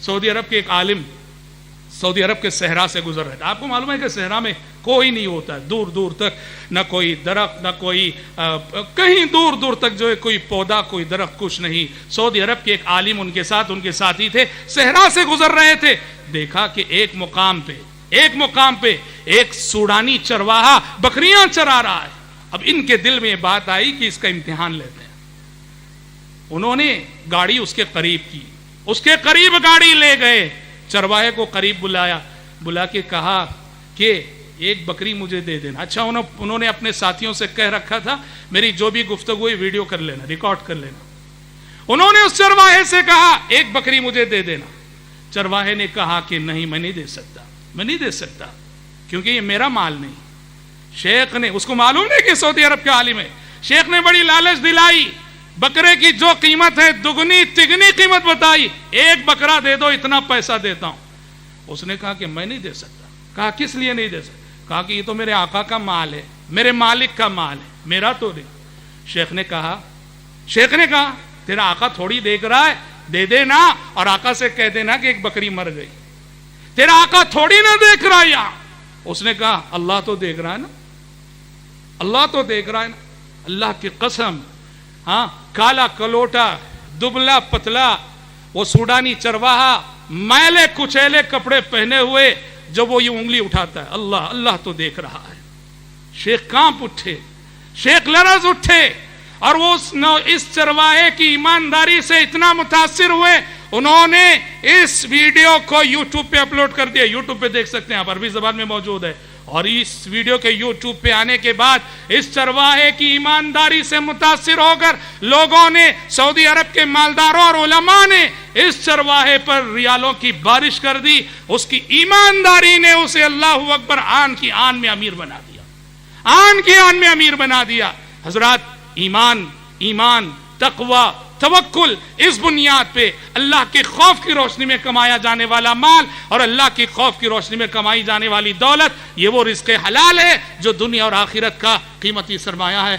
Saudi अरब के एक आलिम सऊदी अरब के सहरा से गुजर रहे थे। आपको मालूम है कि सहरा में कोई नहीं होता है, दूर दूर तक न कोई दरख्त न कोई कहीं दूर दूर तक जो है कोई पौधा कोई दरख्त कुछ नहीं। सऊदी अरब के एक आलिम उनके साथ उनके साथी थे, सहरा से गुजर रहे थे। देखा कि एक मुकाम पे एक सूडानी चरवाहा बकरियां चरा रहा है। अब इनके दिल में बात आई कि इसका इम्तिहान लेते हैं। उन्होंने गाड़ी उसके करीब की, उसके करीब गाड़ी ले गए, चरवाहे को करीब बुलाया, बुला के कहा कि एक बकरी मुझे दे देना। अच्छा, उन्होंने अपने साथियों से कह रखा था मेरी जो भी गुफ्तगू हुई वीडियो कर लेना, रिकॉर्ड कर लेना। उन्होंने उस चरवाहे से कहा एक बकरी मुझे दे देना। चरवाहे ने कहा कि नहीं, मैं नहीं दे सकता क्योंकि ये मेरा माल नहीं। शेख ने, उसको मालूम नहीं कि सऊदी अरब के आलिम है, शेख ने बड़ी लालच दिलाई, बकरे की जो कीमत है दुगनी तिगनी कीमत बताई, एक बकरा दे दो इतना पैसा देता हूं। उसने कहा कि मैं नहीं दे सकता। कहा किस लिए नहीं दे सकता? कहा कि ये तो मेरे आका का माल है, मेरे मालिक का माल है, मेरा तो नहीं। शेख ने कहा तेरा आका थोड़ी देख रहा है, दे देना और आका से कह देना कि एक बकरी मर गई। तेरा आका थोड़ी ना देख रहा है यहां। उसने कहा अल्लाह तो देख रहा है ना, अल्लाह तो देख रहा है ना। अल्लाह की कसम, हाँ, काला कलोटा दुबला पतला वो सूडानी चरवाहा मैले कुचैले कपड़े पहने हुए जब वो ये उंगली उठाता है, अल्लाह अल्लाह तो देख रहा है। शेख कांप उठे, शेख लरज उठे और वो इस चरवाहे की ईमानदारी से इतना मुतासिर हुए, उन्होंने इस वीडियो को यूट्यूब पे अपलोड कर दिया। यूट्यूब पे देख सकते हैं आप, अरबी ज़बान में मौजूद है। और इस वीडियो के यूट्यूब पे आने के बाद इस चरवाहे की ईमानदारी से मुतासिर होकर लोगों ने, सऊदी अरब के मालदारों और उलमा ने इस चरवाहे पर रियालों की बारिश कर दी। उसकी ईमानदारी ने उसे अल्लाहु अकबर आन की आन में अमीर बना दिया, आन की आन में अमीर बना दिया। हजरात, ईमान तकवा तवक्कुल, इस बुनियाद पे अल्लाह के खौफ की रोशनी में कमाया जाने वाला माल और अल्लाह की खौफ की रोशनी में कमाई जाने वाली दौलत, ये वो रिज़्क़ हलाल है जो दुनिया और आखिरत का कीमती सरमाया है।